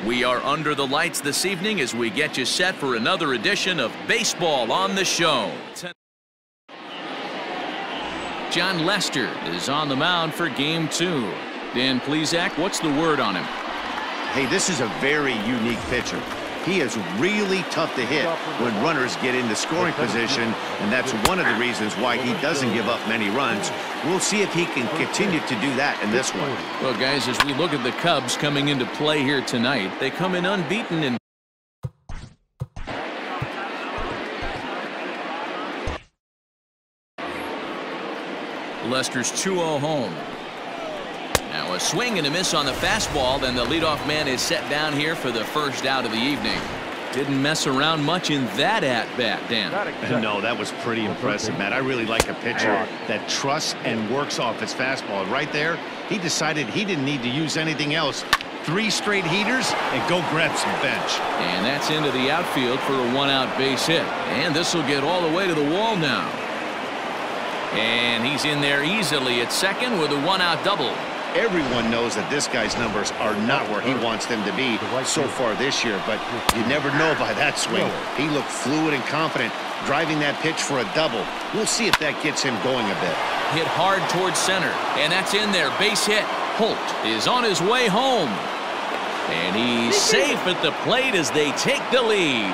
We are under the lights this evening as we get you set for another edition of Baseball on the Show. John Lester is on the mound for Game 2. Dan Plesac, what's the word on him? Hey, this is a very unique pitcher. He is really tough to hit when runners get into scoring position, and that's one of the reasons why he doesn't give up many runs. We'll see if he can continue to do that in this one. Well, guys, as we look at the Cubs coming into play here tonight, they come in unbeaten in Lester's 2-0 home. Now a swing and a miss on the fastball, then the leadoff man is set down here for the first out of the evening. Didn't mess around much in that at-bat, Dan. No, that was pretty impressive, Matt. I really like a pitcher that trusts and works off his fastball. Right there, he decided he didn't need to use anything else. 3 straight heaters and go grab some bench. And that's into the outfield for a 1-out base hit. And this will get all the way to the wall now. And he's in there easily at second with a 1-out double. Everyone knows that this guy's numbers are not where he wants them to be so far this year, but you never know by that swing. He looked fluid and confident, driving that pitch for a double. We'll see if that gets him going a bit. Hit hard towards center, and that's in there. Base hit. Holt is on his way home. And he's safe at the plate as they take the lead.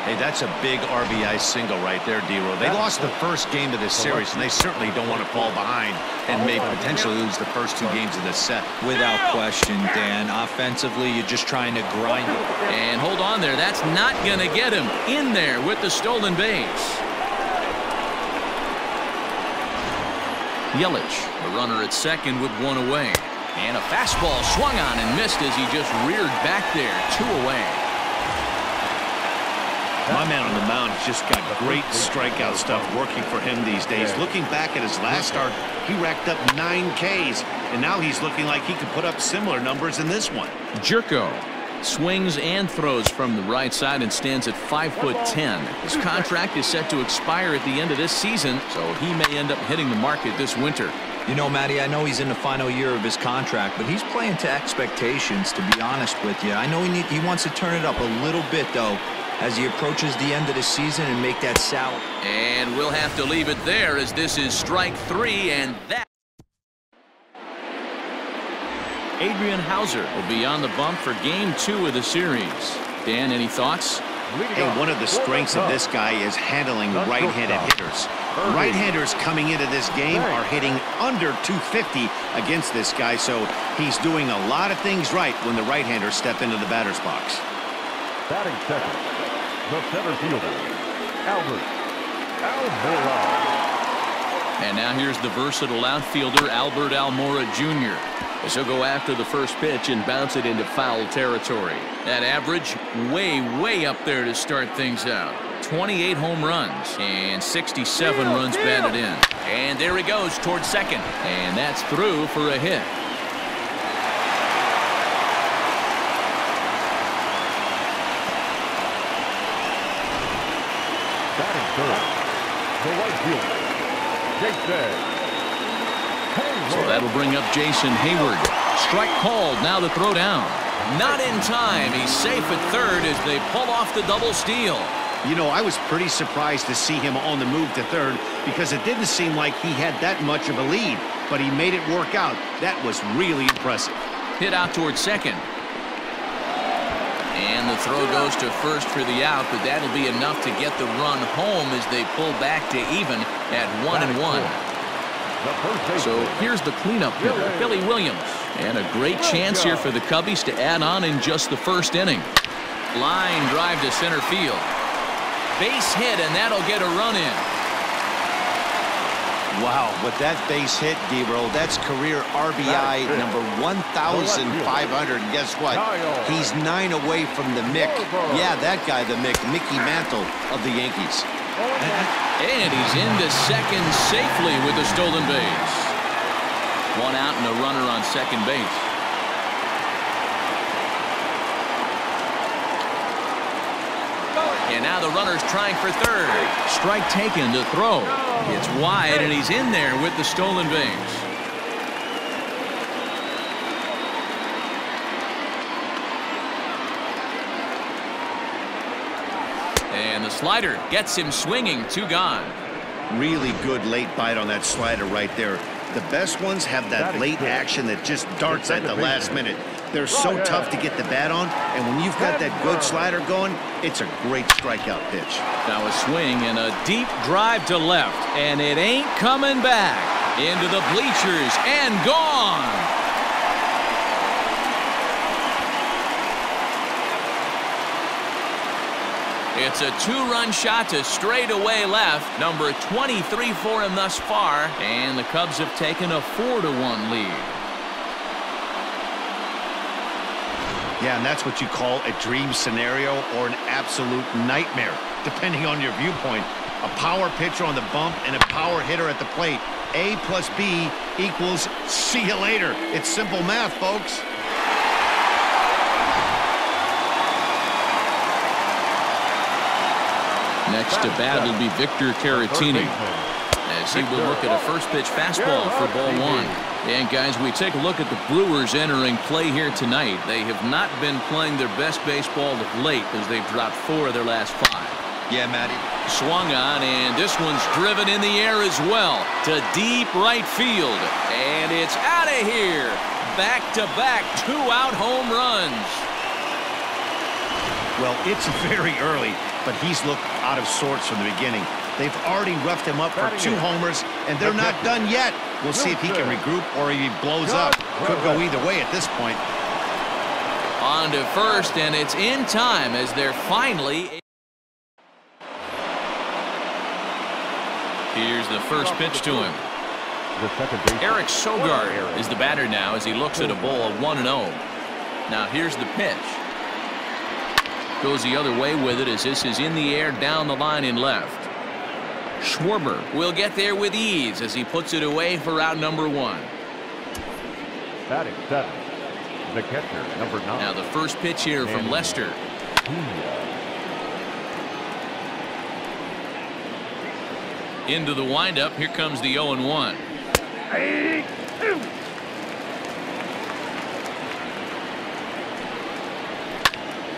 Hey, that's a big RBI single right there, D-Row. They lost the first game of this series, and they certainly don't want to fall behind and may potentially lose the first 2 games of this set. Without question, Dan. Offensively, you're just trying to grind it. And hold on there. That's not going to get him in there with the stolen base. Yelich, the runner at second with 1 away. And a fastball swung on and missed as he just reared back there. 2 away. My man on the mound has just got great strikeout stuff working for him these days. Looking back at his last start, he racked up 9 Ks, and now he's looking like he could put up similar numbers in this one. Jerko swings and throws from the right side and stands at 5'10". His contract is set to expire at the end of this season, so he may end up hitting the market this winter. You know, Matty, I know he's in the final year of his contract, but he's playing to expectations, to be honest with you. I know he wants to turn it up a little bit, though, as he approaches the end of the season and make that salary. And we'll have to leave it there as this is strike 3, and that Adrian Hauser will be on the bump for Game 2 of the series. Dan, any thoughts? Hey, one of the strengths of this guy is handling right-handed hitters. Right-handers coming into this game are hitting under 250 against this guy, so he's doing a lot of things right when the right-handers step into the batter's box. Batting second, the center fielder, Albert Almora. And now here's the versatile outfielder, Albert Almora Jr. as he'll go after the first pitch and bounce it into foul territory. That average way up there to start things out. 28 home runs and 67 runs batted in. And there he goes towards second. And that's through for a hit. Batting third, the right fielder, Jason. So that'll bring up Jason Hayward. Strike called, now the throw down. Not in time. He's safe at third as they pull off the double steal. You know, I was pretty surprised to see him on the move to third because it didn't seem like he had that much of a lead, but he made it work out. That was really impressive. Hit out towards second. And the throw goes to first for the out, but that'll be enough to get the run home as they pull back to even at 1-1. So here's the cleanup hitter, Billy Williams. And a great chance here for the Cubbies to add on in just the first inning. Line drive to center field. Base hit, and that'll get a run in. Wow, with that base hit, D-Row, that's career RBI number 1,500. And guess what? He's 9 away from the Mick. Yeah, that guy, the Mick, Mickey Mantle of the Yankees. And he's into second safely with the stolen base. 1 out and a runner on second base. And now the runner's trying for third. Strike taken to throw. It's wide, and he's in there with the stolen base. the slider gets him swinging. 2 gone. Really good late bite on that slider right there. The best ones have that late action that just darts at the last minute. They're so tough to get the bat on, and when you've got that good slider going, it's a great strikeout pitch. Now a swing and a deep drive to left, and it ain't coming back. Into the bleachers and gone. It's a 2-run shot to straightaway left. Number 23 for him thus far, and the Cubs have taken a 4-1 lead. Yeah, and that's what you call a dream scenario or an absolute nightmare, depending on your viewpoint. A power pitcher on the bump and a power hitter at the plate. A plus B equals see you later. It's simple math, folks. Next to bat will be Victor Caratini, as he will look at a first pitch fastball for ball 1. And guys, we take a look at the Brewers entering play here tonight. They have not been playing their best baseball of late, as they've dropped 4 of their last 5. Yeah, Matty. Swung on, and this one's driven in the air as well to deep right field. And it's out of here. Back-to-back 2-out home runs. Well, it's very early, but he's looked out of sorts from the beginning. They've already roughed him up for 2 homers, and they're not done yet. We'll see if he can regroup or he blows up. Could go either way at this point. On to first, and it's in time as they're finally... Here's the first pitch to him. Eric Sogard is the batter now as he looks at a ball of 1-0. Now here's the pitch. Goes the other way with it as this is in the air down the line in left. Schwarber will get there with ease as he puts it away for out number 1. Batting 7, the catcher, number 9. Now the first pitch here from Lester. Into the windup. Here comes the 0-1.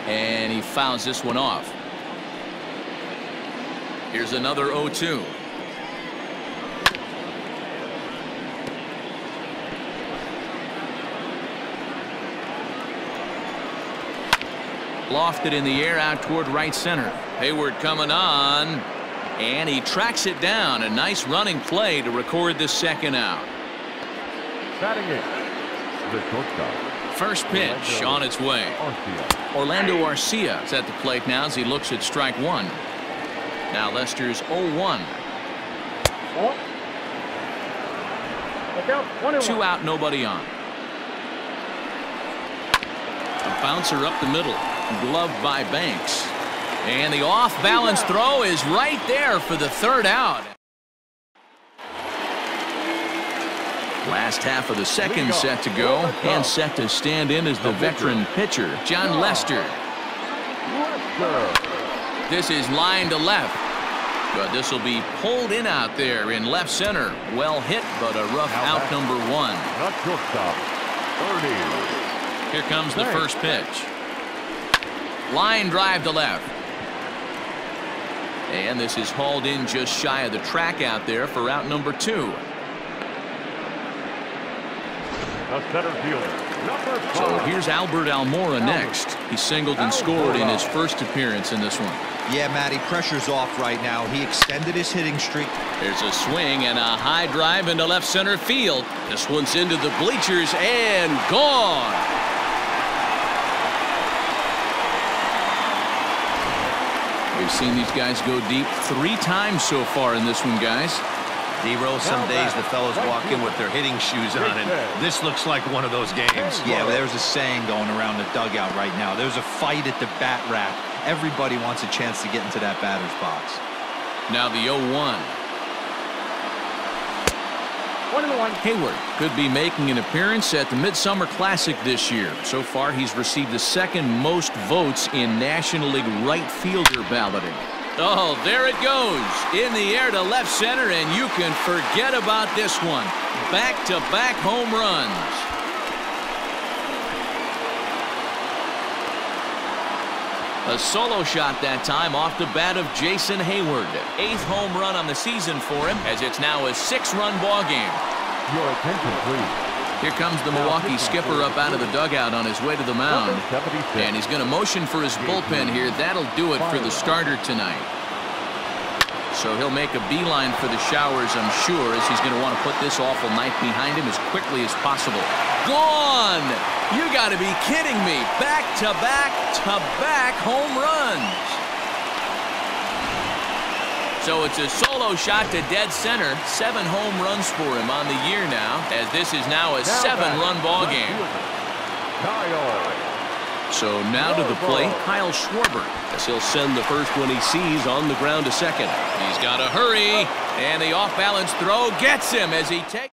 And he fouls this one off. Here's another 0-2. Lofted in the air out toward right center. Hayward coming on. And he tracks it down. A nice running play to record the second out. Batting 8, the shortstop. First pitch on its way. Orlando Arcia is at the plate now as he looks at strike 1. Now Lester's 0-1. 2 out, nobody on. A bouncer up the middle. Gloved by Banks. And the off-balance throw is right there for the 3rd out. Last half of the second set to go, and set to stand in as the veteran pitcher, John Lester. This is line to left, but this will be pulled in out there in left center. Well hit, but a rough out number 1. Here comes the first pitch. Line drive to left. And this is hauled in just shy of the track out there for out number 2. The center fielder, number 5. So here's Albert Almora next. He singled and scored in his first appearance in this one. Yeah, Matty, pressure's off right now. He extended his hitting streak. There's a swing and a high drive into left center field. This one's into the bleachers and gone. We've seen these guys go deep 3 times so far in this one, guys. D-Roll, some days the fellows walk in with their hitting shoes on, and this looks like one of those games. Yeah, well, there's a saying going around the dugout right now. There's a fight at the bat rack. Everybody wants a chance to get into that batter's box. Now the 0-1. Hayward could be making an appearance at the Midsummer Classic this year. So far, he's received the 2nd most votes in National League right fielder balloting. Oh, there it goes. In the air to left center, and you can forget about this one. Back-to-back home runs. A solo shot that time off the bat of Jason Hayward. 8th home run on the season for him, as it's now a 6-run ball game. Your attention, please. Here comes the Milwaukee skipper up out of the dugout on his way to the mound. And he's going to motion for his bullpen here. That'll do it for the starter tonight. So he'll make a beeline for the showers, I'm sure, as he's going to want to put this awful night behind him as quickly as possible. Gone! You got to be kidding me. Back-to-back-to-back home runs. So it's a solo shot to dead center. 7 home runs for him on the year now, as this is now a 7-run ball game. So now to the plate, Kyle Schwarber, as he'll send the first one he sees on the ground to second. He's got to hurry, and the off-balance throw gets him as he takes.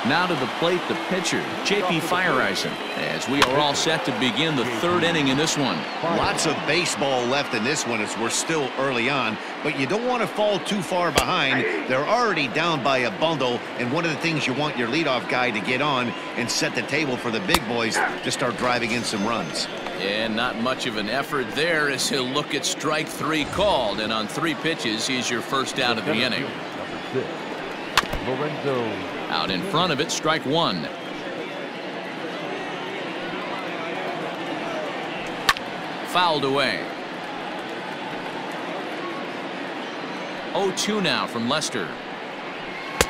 Now to the plate, the pitcher, J.P. Feyereisen, as we are all set to begin the 3rd inning in this one. Lots of baseball left in this one as we're still early on, but you don't want to fall too far behind. They're already down by a bundle, and one of the things you want your leadoff guy to get on and set the table for the big boys to start driving in some runs. And not much of an effort there as he'll look at strike 3 called, and on 3 pitches, he's your first out of the inning. Out in front of it, strike 1. Fouled away. 0-2 now from Lester.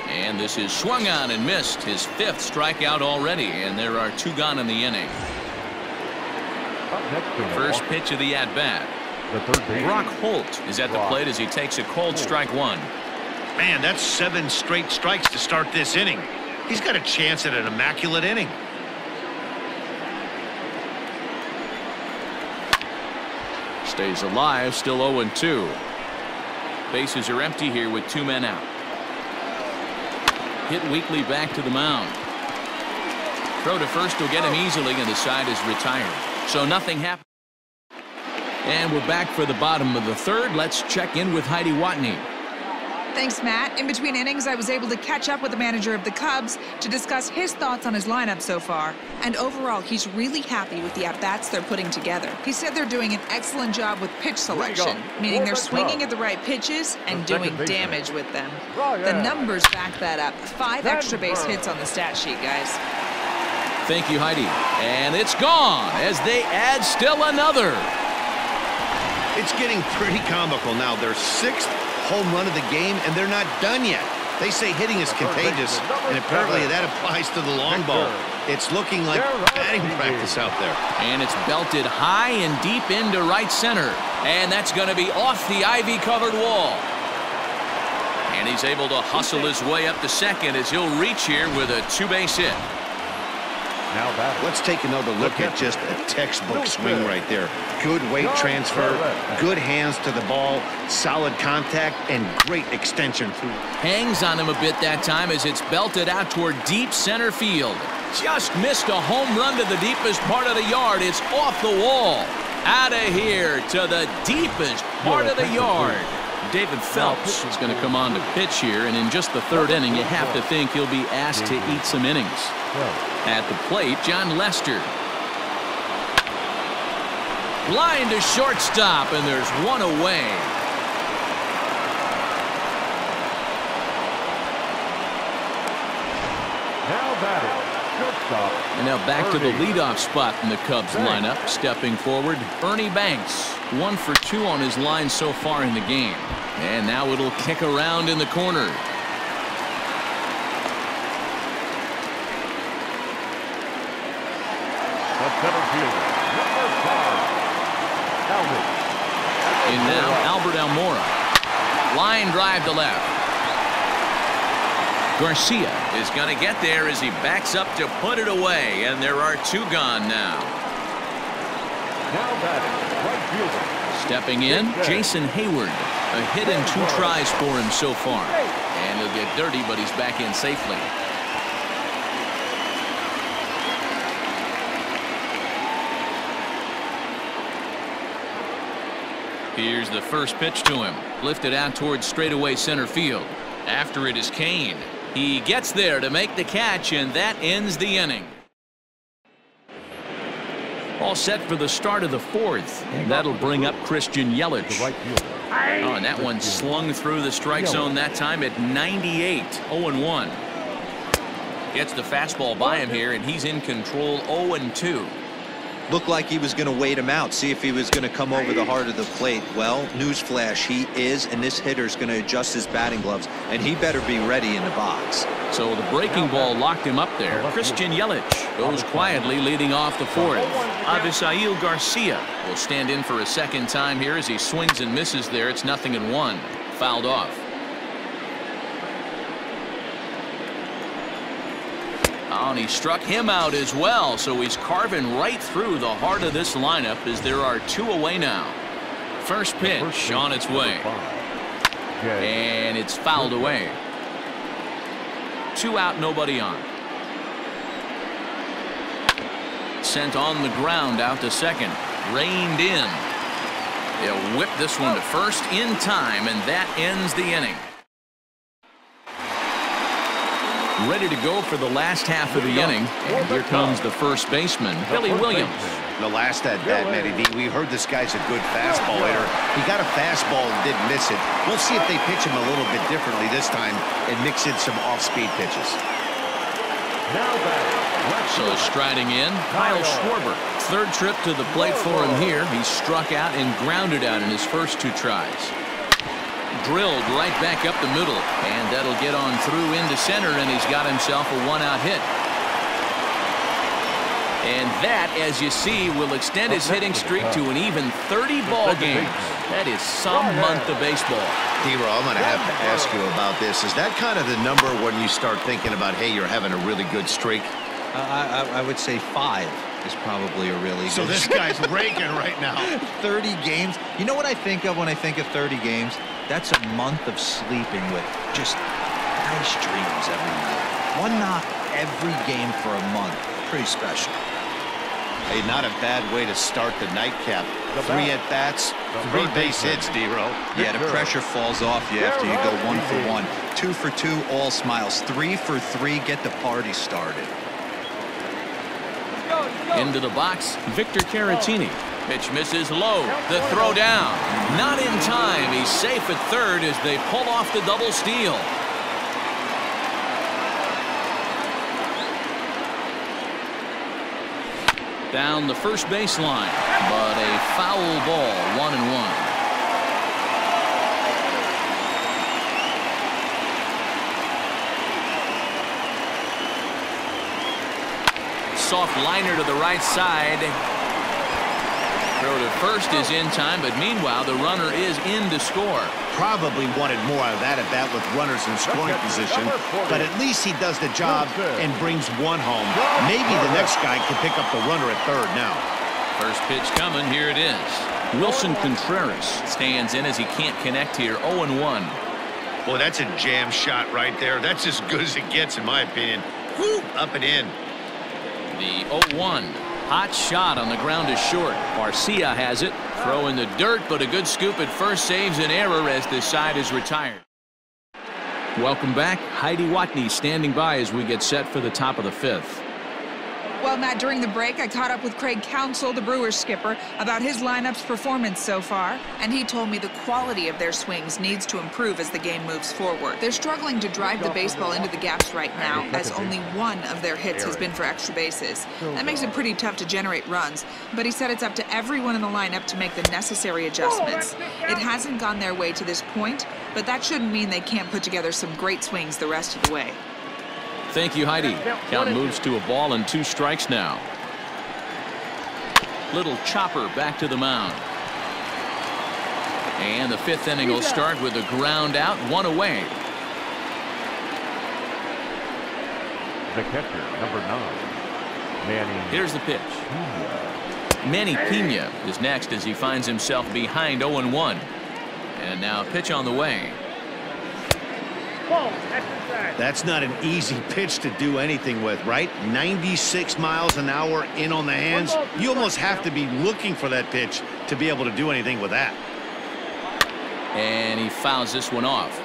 And this is swung on and missed. His 5th strikeout already, and there are 2 gone in the inning. First pitch of the at-bat. Brock Holt is at the plate as he takes a cold strike 1. Man, that's 7 straight strikes to start this inning. He's got a chance at an immaculate inning. Stays alive, still 0-2. Bases are empty here with 2 men out. Hit weakly back to the mound. Throw to first will get him easily, and the side is retired. So nothing happened. And we're back for the bottom of the 3rd. Let's check in with Heidi Watney. Thanks, Matt. In between innings, I was able to catch up with the manager of the Cubs to discuss his thoughts on his lineup so far. And overall, he's really happy with the at-bats they're putting together. He said they're doing an excellent job with pitch selection, meaning they're swinging at the right pitches and doing damage with them. The numbers back that up. 5 extra base hits on the stat sheet, guys. Thank you, Heidi. And it's gone as they add still another. It's getting pretty comical now. Their 6th home run of the game, and they're not done yet. They say hitting is contagious, and apparently that applies to the long ball. It's looking like batting practice out there. And it's belted high and deep into right center. And that's going to be off the ivy-covered wall. And he's able to hustle his way up to second as he'll reach here with a 2-base hit. Let's take another look at just a textbook swing right there. Good weight transfer, good hands to the ball, solid contact, and great extension through. Hangs on him a bit that time as it's belted out toward deep center field. Just missed a home run to the deepest part of the yard. It's off the wall. Out of here to the deepest part of the yard. David Phelps is going to come on to pitch here, and in just the 3rd inning, you have to think he'll be asked to eat some innings. At the plate, John Lester. Line to shortstop, and there's 1 away. Now batting, shortstop. And now back to the leadoff spot in the Cubs lineup. Stepping forward, Ernie Banks. 1 for 2 on his line so far in the game. And now it'll kick around in the corner. The center fielder, number 5, Albert. In now, Albert Almora. Line drive to left. Garcia is going to get there as he backs up to put it away, and there are 2 gone now. Now batting, right fielder. Stepping in, Jason Hayward. A hit and 2 tries for him so far. And he'll get dirty, but he's back in safely. Here's the first pitch to him. Lifted out towards straightaway center field. After it is Kane. He gets there to make the catch, and that ends the inning. All set for the start of the fourth. And that'll bring up Christian Yelich. Oh, and that one slung through the strike zone that time at 98. 0-1. Gets the fastball by him here, and he's in control. 0-2. Looked like he was going to wait him out, see if he was going to come over the heart of the plate. Well, newsflash, he is, and this hitter's going to adjust his batting gloves, and he better be ready in the box. So the breaking ball locked him up there. Christian Yelich goes quietly leading off the fourth. Avisail Garcia will stand in for a second time here as he swings and misses there. It's 0-1. Fouled off. Oh, and he struck him out as well, so he's carving right through the heart of this lineup as there are 2 away now. First pitch on its way. And it's fouled away. 2 out, nobody on. Sent on the ground out to second. Reined in. They'll whip this one to first in time, and that ends the inning. Ready to go for the last half of the inning. And here comes the first baseman, Billy Williams. The last at bat, Matty V, we heard this guy's a good fastball hitter. He got a fastball and didn't miss it. We'll see if they pitch him a little bit differently this time and mix in some off-speed pitches. So striding in, Kyle Schwarber. Third trip to the plate for him here. He struck out and grounded out in his first 2 tries. Drilled right back up the middle, and that'll get on through into center, and he's got himself a 1-out hit. And that, as you see, will extend his hitting streak to an even 30 ball games. That is some month of baseball. D-Row, I'm going to have to ask you about this. Is that kind of the number when you start thinking about, hey, you're having a really good streak? I would say 5 is probably a really good. So this guy's raking right now. 30 games. You know what I think of when I think of 30 games? That's a month of sleeping with just nice dreams every night. 1 knock every game for a month. Pretty special. Hey, not a bad way to start the nightcap. 3 at-bats, 3 base hits, D-Row. Yeah, the pressure falls off you after you go 1 for 1. 2 for 2, all smiles. 3 for 3, get the party started. Into the box, Victor Caratini. Pitch misses low. The throw down. Not in time. He's safe at third as they pull off the double steal. Down the first baseline, but a foul ball. 1-1. Soft liner to the right side. Throw to first is in time, but meanwhile the runner is in to score. Probably wanted more out of that at bat with runners in scoring position, but at least he does the job and brings 1 home. Maybe the next guy can pick up the runner at third now. First pitch coming, here it is. Wilson Contreras stands in as he can't connect here. 0-1. Boy, that's a jam shot right there. That's as good as it gets in my opinion. Woo, up and in. The 0-1. Hot shot on the ground is short. Garcia has it. Throw in the dirt, but a good scoop at first saves an error as this side is retired. Welcome back. Heidi Watney standing by as we get set for the top of the 5th. Well, Matt, during the break, I caught up with Craig Counsell, the Brewers skipper, about his lineup's performance so far, and he told me the quality of their swings needs to improve as the game moves forward. They're struggling to drive the baseball into the gaps right now, as only 1 of their hits has been for extra bases. That makes it pretty tough to generate runs, but he said it's up to everyone in the lineup to make the necessary adjustments. It hasn't gone their way to this point, but that shouldn't mean they can't put together some great swings the rest of the way. Thank you, Heidi. Count moves to a ball and 2 strikes now. Little chopper back to the mound. And the 5th inning will start with a ground out, 1 away. The catcher, number 9, Manny. Here's the pitch. Manny Pena is next as he finds himself behind 0-1. And now a pitch on the way. That's not an easy pitch to do anything with, right? 96 miles an hour in on the hands. You almost have to be looking for that pitch to be able to do anything with that. And he fouls this one off.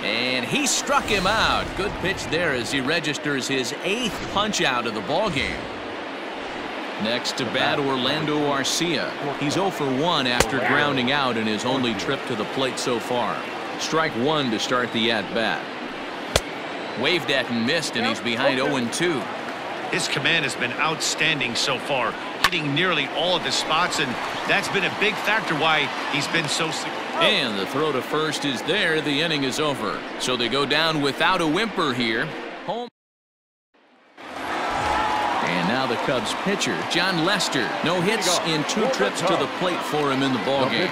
And he struck him out. Good pitch there as he registers his 8th punch out of the ball game. Next to bat, Orlando Arcia. He's 0 for 1 after grounding out in his only trip to the plate so far. Strike 1 to start the at-bat. Waved at and missed, and he's behind 0-2. His command has been outstanding so far, hitting nearly all of his spots, and that's been a big factor why he's been so successful. And the throw to first is there. The inning is over. So they go down without a whimper here. Home. And now the Cubs pitcher, John Lester. No hits in 2 trips to the plate for him in the ballgame.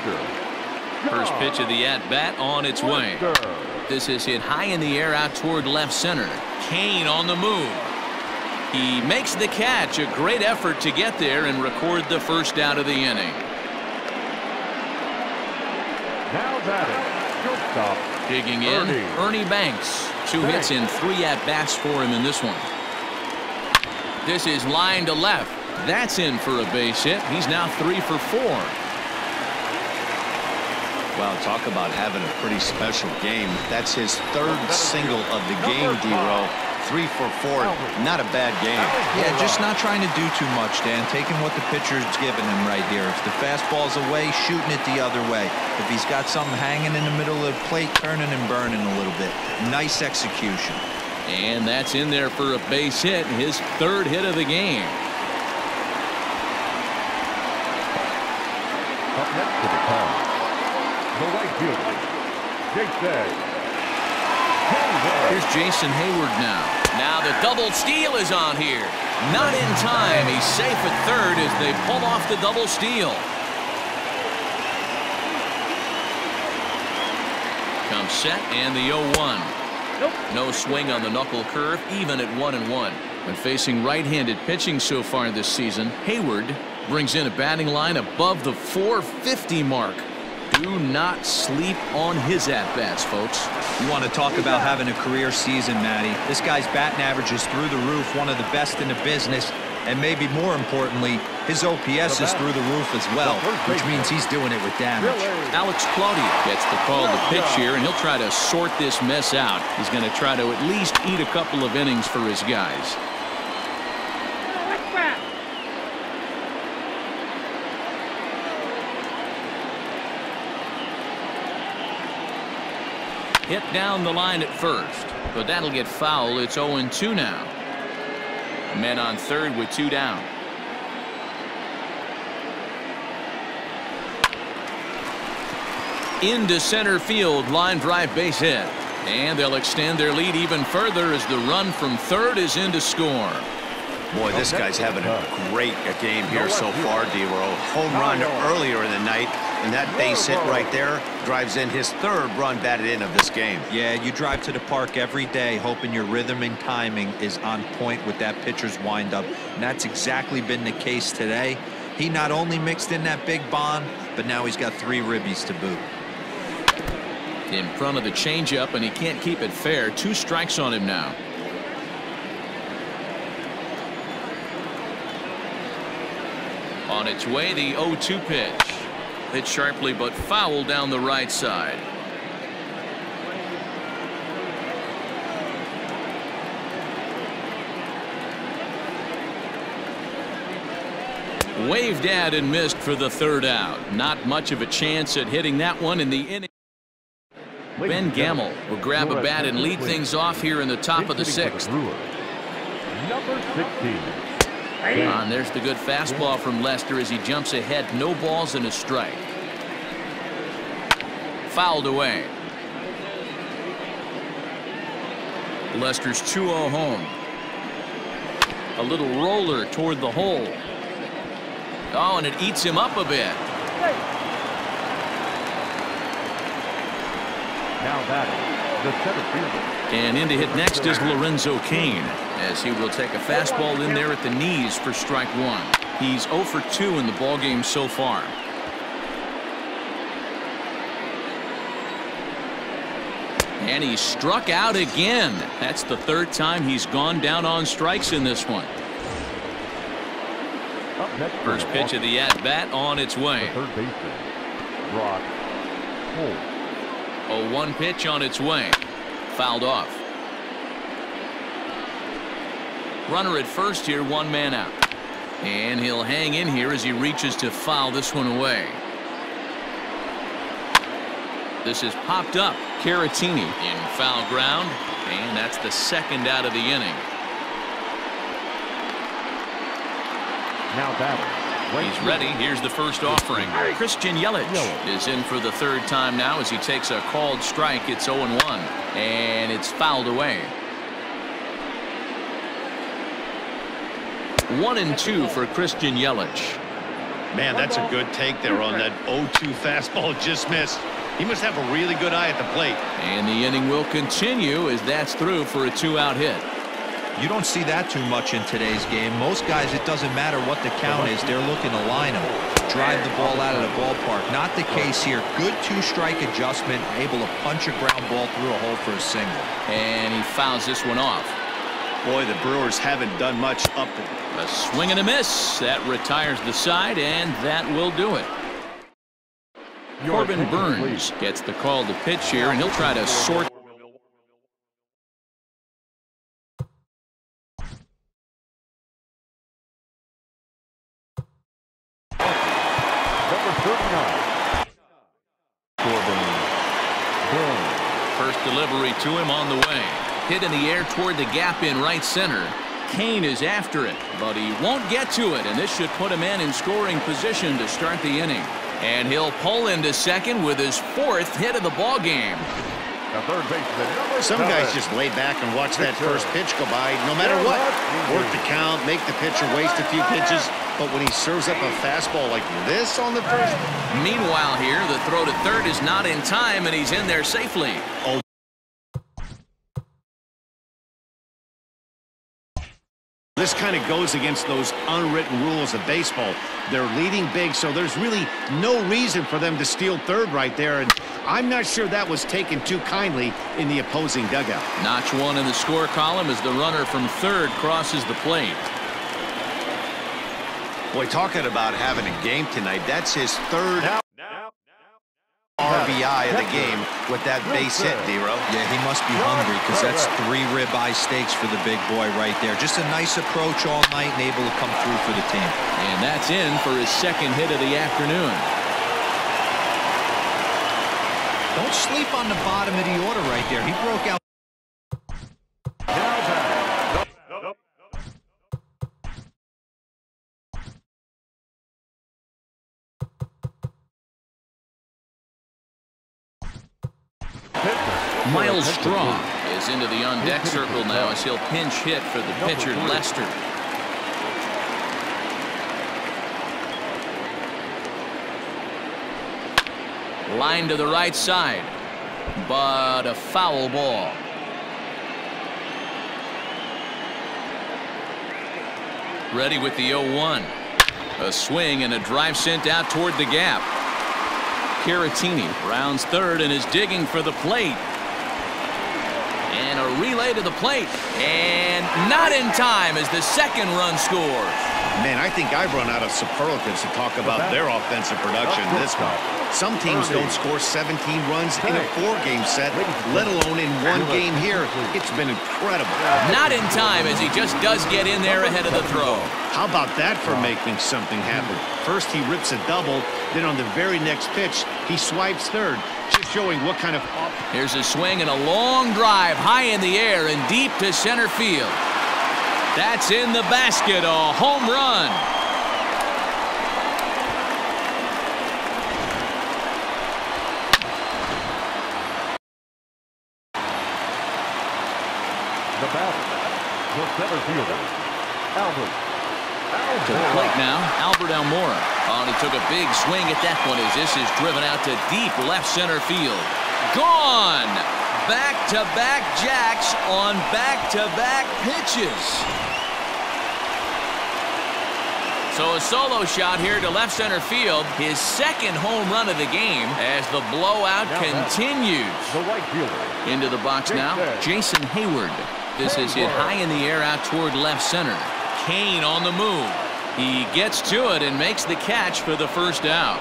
First pitch of the at-bat on its way. This is hit high in the air out toward left center. Kane on the move. He makes the catch. A great effort to get there and record the first out of the inning. Now batting, shortstop. Digging in, Ernie Banks. 2 hits in 3 at-bats for him in this one. This is line to left. That's in for a base hit. He's now 3 for 4. Well, talk about having a pretty special game. That's his 3rd single of the game, D-Row. 3 for 4. Not a bad game. Yeah, just not trying to do too much, Dan. Taking what the pitcher's giving him right here. If the fastball's away, shooting it the other way. If he's got something hanging in the middle of the plate, turning and burning a little bit. Nice execution. And that's in there for a base hit. His 3rd hit of the game. Up next to the Cubs, the right fielder, Jason. Here's Jason Hayward now. Now the double steal is on here. Not in time. He's safe at 3rd as they pull off the double steal. Comes set and the 0-1. No swing on the knuckle curve, even at 1-1. When facing right-handed pitching so far this season, Hayward brings in a batting line above the 450 mark. Do not sleep on his at-bats, folks. You want to talk about having a career season, Matty. This guy's batting average is through the roof, one of the best in the business, and maybe more importantly, his OPS is through the roof as well, which means he's doing it with damage. Alex Claudia gets the call to pitch here, and he'll try to sort this mess out. He's going to try to at least eat a couple of innings for his guys. Hit down the line at first, but that'll get foul. It's 0-2 now. Men on 3rd with 2 down. Into center field, line drive base hit. And they'll extend their lead even further as the run from 3rd is in to score. Boy, this guy's having a great game here so far, D-Row. Home run earlier in the night, and that base hit right there drives in his 3rd run batted in of this game. Yeah, you drive to the park every day hoping your rhythm and timing is on point with that pitcher's windup, and that's exactly been the case today. He not only mixed in that big bomb, but now he's got 3 ribbies to boot. In front of the changeup, and he can't keep it fair. 2 strikes on him now. On its way, the 0-2 pitch. Hit sharply but foul down the right side. Waved at and missed for the 3rd out. Not much of a chance at hitting that one in the inning. Ben Gamble will grab a bat and lead things off here in the top of the 6th. Number 16. And there's the good fastball from Lester as he jumps ahead. No balls and a strike. Fouled away. Lester's 2-0 home. A little roller toward the hole. Oh, and it eats him up a bit. Now batting, the center fielder. And in to hit next is Lorenzo Cain, as he will take a fastball in there at the knees for strike 1. He's 0 for 2 in the ballgame so far. And he struck out again. That's the 3rd time he's gone down on strikes in this one. First pitch of the at-bat on its way. 3rd baseman, Brock Holt. 0-1 pitch on its way. fouled off. Runner at first here, one man out. And he'll hang in here as he reaches to foul this one away. This is popped up. Caratini in foul ground, and that's the second out of the inning. Now batting. He's ready. Here's the first offering. Christian Yelich is in for the third time now as he takes a called strike. It's 0-1, and it's fouled away. 1-2 for Christian Yelich. Man, that's a good take there on that 0-2 fastball. Just missed. He must have a really good eye at the plate. And the inning will continue as that's through for a 2-out hit. You don't see that too much in today's game. Most guys, it doesn't matter what the count is. They're looking to line them, drive the ball out of the ballpark. Not the case here. Good two-strike adjustment, able to punch a ground ball through a hole for a single. And he fouls this one off. Boy, the Brewers haven't done much up there. A swing and a miss. That retires the side, and that will do it. Corbin Burns gets the call to pitch here, and he'll try to sort. Number 39. Corbin Burns. First delivery to him on the way. Hit in the air toward the gap in right center. Kane is after it, but he won't get to it, and this should put him in scoring position to start the inning. And he'll pull into second with his fourth hit of the ball game. The third baseman, number Some 7. guys just lay back and watch that first pitch go by, no matter what. Work the count, make the pitcher waste a few pitches, but when he serves up a fastball like this on the first. Meanwhile here, the throw to third is not in time, and he's in there safely. Oh. This kind of goes against those unwritten rules of baseball. They're leading big, so there's really no reason for them to steal third right there, and I'm not sure that was taken too kindly in the opposing dugout. Notch one in the score column as the runner from third crosses the plate. Boy, talking about having a game tonight, that's his third RBI of the game with that base hit, Dero. Yeah, he must be hungry because that's 3 ribeye steaks for the big boy right there. Just a nice approach all night and able to come through for the team. And that's in for his second hit of the afternoon. Don't sleep on the bottom of the order right there. He broke out. Miles Straw is into the on-deck circle now as he'll pinch hit for the pitcher, Lester. Line to the right side, but a foul ball. Ready with the 0-1. A swing and a drive sent out toward the gap. Caratini rounds third and is digging for the plate. And a relay to the plate. And not in time as the second run scores. Man, I think I've run out of superlatives to talk about their offensive production this one. Some teams don't score 17 runs in a 4-game set, let alone in one game here. It's been incredible. Not in time as he just does get in there ahead of the throw. How about that for making something happen? First he rips a double, then on the very next pitch, he swipes third, just showing what kind of... Here's a swing and a long drive high in the air and deep to center field. That's in the basket, a home run. The batter, the center fielder, Albert. To the plate now, Albert Almora. Oh, and he took a big swing at that one as this is driven out to deep left center field. Gone! Back-to-back jacks on back-to-back pitches. So a solo shot here to left center field, his second home run of the game as the blowout continues. The right fielder. Into the box now, Jason Hayward. This is hit high in the air out toward left center. Kane on the move. He gets to it and makes the catch for the first out.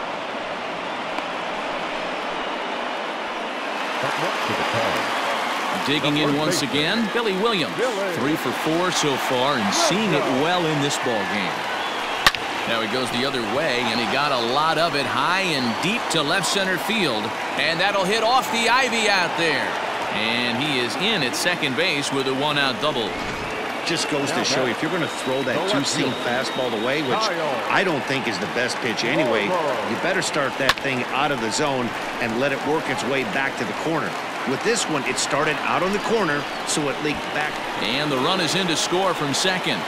Up next to the tag, Digging in once again, Billy Williams. 3 for 4 so far and seeing it well in this ball game. Now he goes the other way, and he got a lot of it high and deep to left center field. And that'll hit off the ivy out there. And he is in at second base with a 1-out double. Just goes to show you, if you're going to throw that two-seam fastball away, which I don't think is the best pitch anyway, you better start that thing out of the zone and let it work its way back to the corner. With this one, it started out on the corner, so it leaked back. And the run is in to score from second.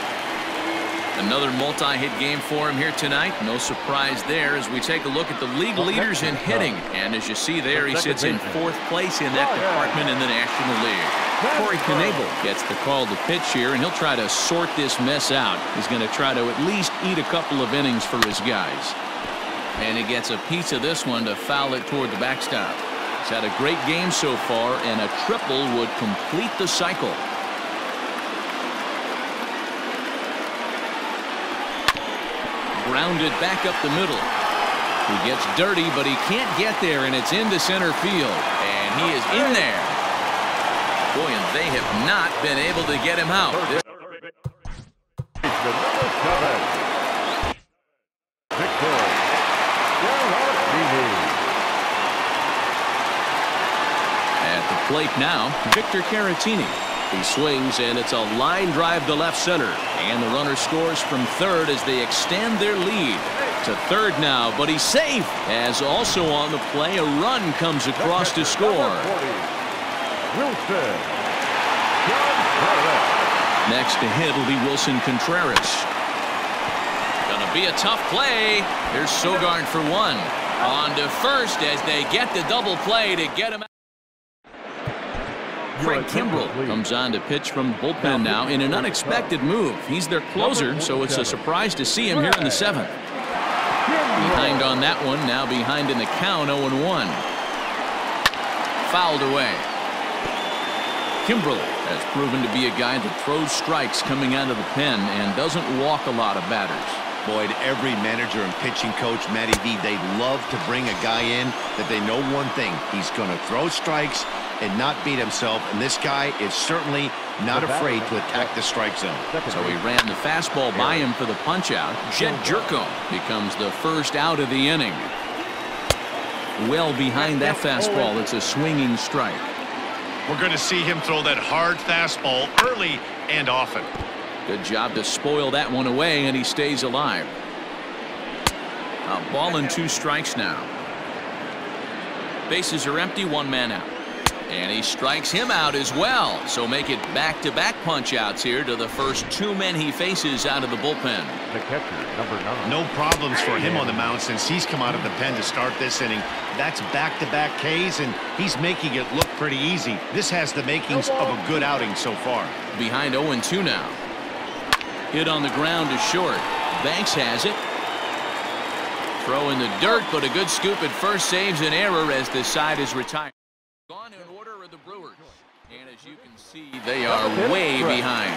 Another multi-hit game for him here tonight. No surprise there as we take a look at the league leaders in hitting. And as you see there, he sits in 4th place in that department in the National League. Corey Knebel gets the call to pitch here, and he'll try to sort this mess out. He's going to try to at least eat a couple of innings for his guys. And he gets a piece of this one to foul it toward the backstop. He's had a great game so far, and a triple would complete the cycle. Grounded back up the middle. He gets dirty, but he can't get there, and it's into center field. And he is in there. Boy, and they have not been able to get him out. At the plate now, Victor Caratini. He swings, and it's a line drive to left center. And the runner scores from third as they extend their lead to third now. But he's safe, as also on the play, a run comes across to score. Next to hit will be Wilson Contreras. Gonna be a tough play. Here's Sogard for one. On to first as they get the double play to get him out. Craig Kimbrell comes on to pitch from the bullpen now in an unexpected move. He's their closer, so it's a surprise to see him here in the 7th. Behind on that one, now behind in the count, 0-1. Fouled away. Kimbrell has proven to be a guy that throws strikes coming out of the pen and doesn't walk a lot of batters. Boyd, every manager and pitching coach, Matty V, they love to bring a guy in that they know one thing. He's going to throw strikes and not beat himself, and this guy is certainly not afraid to attack the strike zone. So he ran the fastball by him for the punch-out. Jed Jerko becomes the first out of the inning. Well behind that fastball, it's a swinging strike. We're going to see him throw that hard fastball early and often. Good job to spoil that one away, and he stays alive. A ball and 2 strikes now. Bases are empty, 1 man out. And he strikes him out as well. So make it back-to-back punch-outs here to the first 2 men he faces out of the bullpen. The catcher, number 9. No problems for him on the mound since he's come out of the pen to start this inning. That's back-to-back Ks, and he's making it look pretty easy. This has the makings of a good outing so far. Behind 0-2 now. Hit on the ground to short. Banks has it. Throw in the dirt, but a good scoop at first saves an error as the side is retired. Gone in order are the Brewers. And as you can see, they are way behind.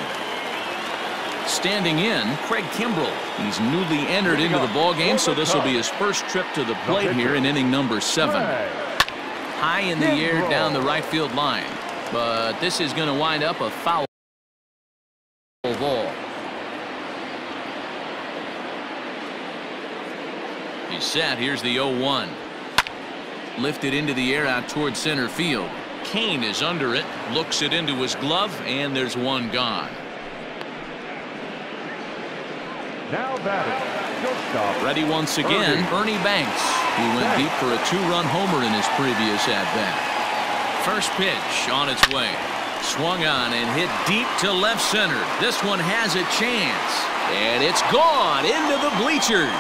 Standing in, Craig Kimbrell. He's newly entered into the ballgame, so this will be his first trip to the plate here in inning number 7. High in the air down the right field line. But this is going to wind up a foul ball. He's set. Here's the 0-1. Lifted into the air out towards center field. Kane is under it, looks it into his glove, and there's one gone. Now batting, shortstop. Ready once again, Ernie Banks. He went deep for a 2-run homer in his previous at-bat. First pitch on its way. Swung on and hit deep to left center. This one has a chance. And it's gone into the bleachers.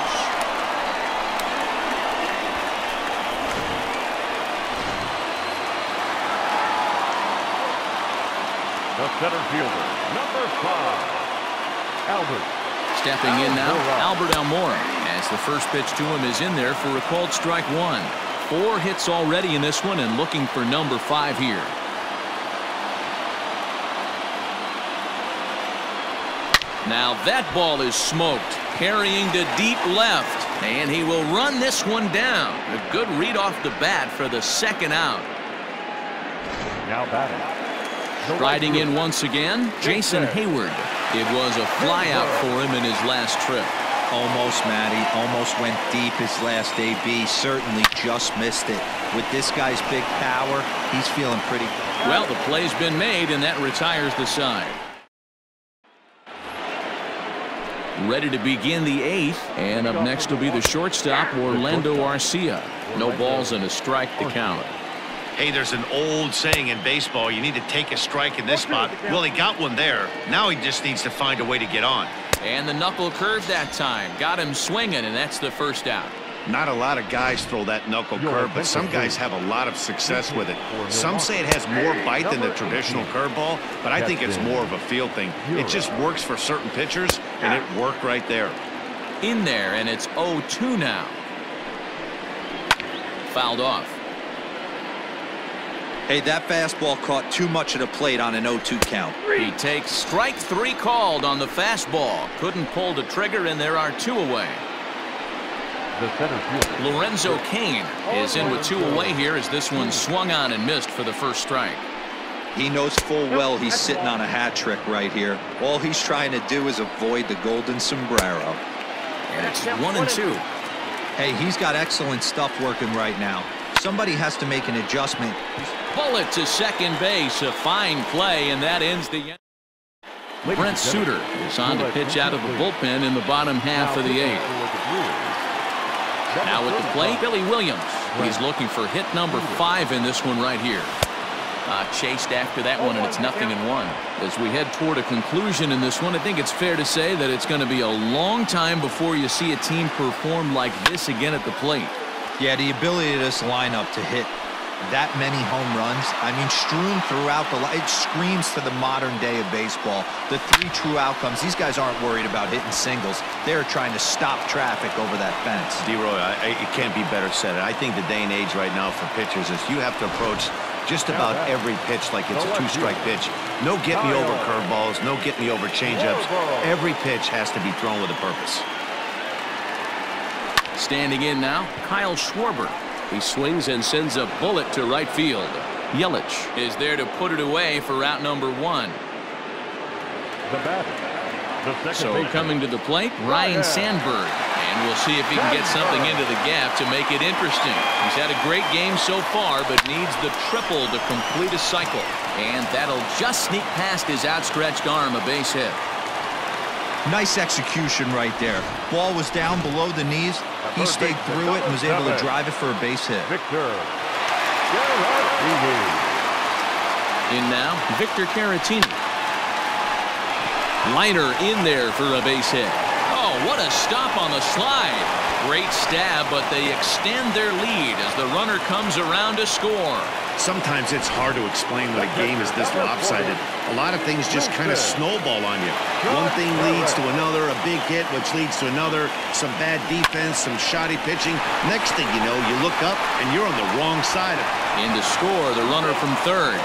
The center fielder, number 5, Albert. Stepping in now, Albert Almora, as the first pitch to him is in there for a called strike 1. 4 hits already in this one and looking for number 5 here. Now that ball is smoked, carrying to deep left, and he will run this one down. A good read off the bat for the second out. Now batting, Riding in once again, Jason Hayward. It was a flyout for him in his last trip. Almost, Matty. Almost went deep his last AB. Certainly just missed it. With this guy's big power, he's feeling pretty good. Well, the play's been made, and that retires the side. Ready to begin the 8th, and up next will be the shortstop, Orlando Arcia. No balls and a strike to count. Hey, there's an old saying in baseball, you need to take a strike in this spot. Well, he got one there. Now he just needs to find a way to get on. And the knuckle curve that time. Got him swinging, and that's the first out. Not a lot of guys throw that knuckle curve, but some guys have a lot of success with it. Some say it has more bite than the traditional curveball, but I think it's more of a feel thing. It just works for certain pitchers, and it worked right there. In there, and it's 0-2 now. Fouled off. Hey, that fastball caught too much of the plate on an 0-2 count. He takes strike 3 called on the fastball. Couldn't pull the trigger, and there are 2 away. Lorenzo Cain is in with 2 away here as this one swung on and missed for the first strike. He knows full well he's sitting on a hat trick right here. All he's trying to do is avoid the golden sombrero. And it's 1-2. Hey, he's got excellent stuff working right now. Somebody has to make an adjustment. Bullet to second base. A fine play, and that ends the end. Brent Suter is on to pitch out of the bullpen in the bottom half of the 8th. Now at the plate, Billy Williams. He's looking for hit number 5 in this one right here. Chased after that one, and it's 0-1. As we head toward a conclusion in this one, I think it's fair to say that it's going to be a long time before you see a team perform like this again at the plate. Yeah, the ability of this lineup to hit that many home runs, I mean, strewn throughout the line, it screams to the modern day of baseball. The 3 true outcomes. These guys aren't worried about hitting singles. They're trying to stop traffic over that fence. D-Roy, it can't be better said. I think the day and age right now for pitchers is you have to approach just about every pitch like it's a 2-strike pitch. No get-me-over curveballs, no get-me-over changeups. Every pitch has to be thrown with a purpose. Standing in now, Kyle Schwarber. He swings and sends a bullet to right field. Yelich is there to put it away for route number 1. So coming to the plate, Ryan Sandberg. And we'll see if he can get something into the gap to make it interesting. He's had a great game so far, but needs the triple to complete a cycle. And that'll just sneak past his outstretched arm, a base hit. Nice execution right there. Ball was down below the knees. He stayed through it and was able to drive it for a base hit. In now, Victor Caratini. Liner in there for a base hit. Oh, what a stop on the slide. Great stab, but they extend their lead as the runner comes around to score. Sometimes it's hard to explain when a game is this lopsided. A lot of things just kind of snowball on you. One thing leads to another, a big hit, which leads to another, some bad defense, some shoddy pitching. Next thing you know, you look up and you're on the wrong side of it. In to score, the runner from third.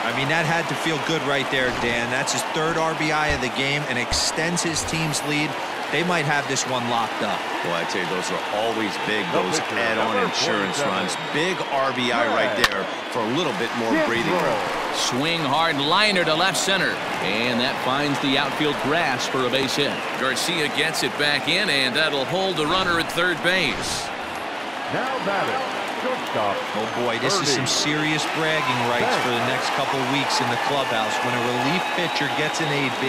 I mean, that had to feel good right there, Dan. That's his 3rd RBI of the game and extends his team's lead. They might have this one locked up. Well, I tell you, those are always big, those add-on insurance runs. Big RBI right there for a little bit more breathing room. Swing hard liner to left center. And that finds the outfield grass for a base hit. Garcia gets it back in, and that'll hold the runner at third base. Now batting, shortstop. Oh boy, this is some serious bragging rights for the next couple weeks in the clubhouse. When a relief pitcher gets an AB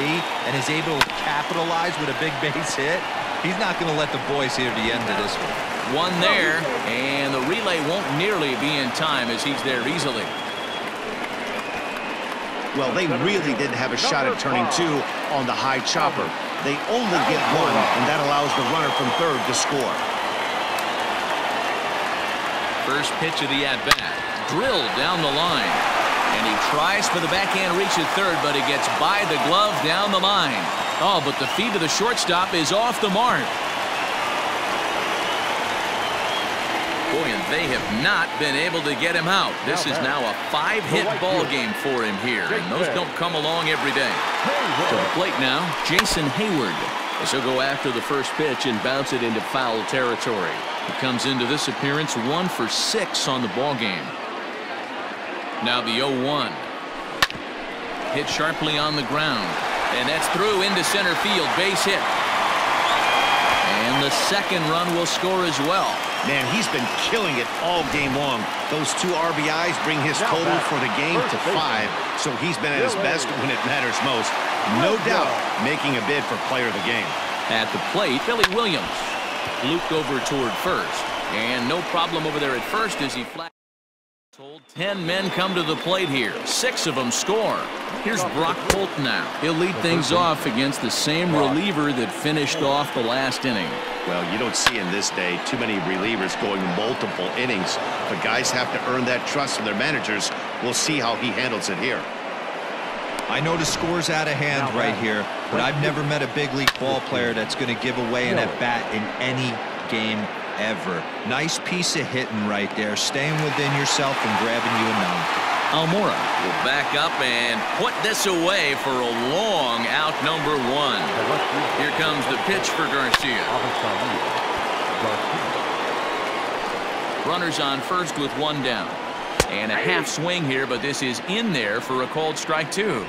and is able to capitalize with a big base hit, he's not going to let the boys hear the end of this one. One there, and the relay won't nearly be in time as he's there easily. Well, they really didn't have a shot at turning 2 on the high chopper. They only get 1, and that allows the runner from third to score. First pitch of the at-bat, drilled down the line. And he tries for the backhand reach at third, but it gets by the glove down the line. Oh, but the feet of the shortstop is off the mark. Boy, and they have not been able to get him out. This is now a 5-hit ball game for him here, and those don't come along every day. To the plate now, Jason Hayward. As he'll go after the first pitch and bounce it into foul territory. He comes into this appearance 1 for 6 on the ball game. Now the 0-1. Hit sharply on the ground. And that's through into center field. Base hit. And the second run will score as well. Man, he's been killing it all game long. Those 2 RBIs bring his total for the game to 5, so he's been at his best when it matters most. No doubt making a bid for player of the game. At the plate, Billy Williams looped over toward first. And no problem over there at first as he flat. 10 men come to the plate here. 6 of them score. Here's Brock Holt now. He'll lead things off against the same reliever that finished off the last inning. Well, you don't see in this day too many relievers going multiple innings, but guys have to earn that trust from their managers. We'll see how he handles it here. I know the score's out of hand right here, but I've never met a big league ball player that's going to give away an at-bat in any game ever. Nice piece of hitting right there, staying within yourself and grabbing you a numb. Almora will back up and put this away for a long out number 1. Here comes the pitch for Garcia. Runners on first with 1 down. And a half swing here, but this is in there for a called strike 2.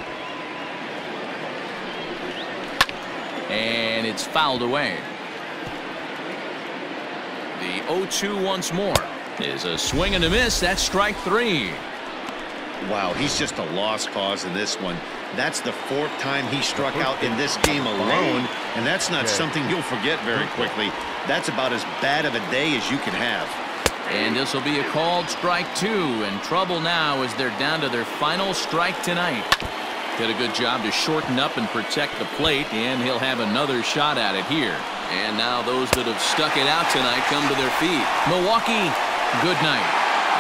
And it's fouled away. The 0-2 once more is a swing and a miss. That's strike 3. Wow, he's just a lost cause in this one. That's the 4th time he struck out in this game alone, and that's not something you'll forget very quickly. That's about as bad of a day as you can have. And this will be a called strike 2, and trouble now as they're down to their final strike tonight. Did a good job to shorten up and protect the plate, and he'll have another shot at it here. And now those that have stuck it out tonight come to their feet. Milwaukee, good night.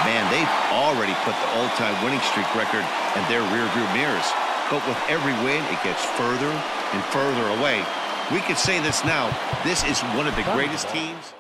Man, they've already put the all-time winning streak record in their rearview mirrors. But with every win, it gets further and further away. We could say this now. This is one of the greatest teams.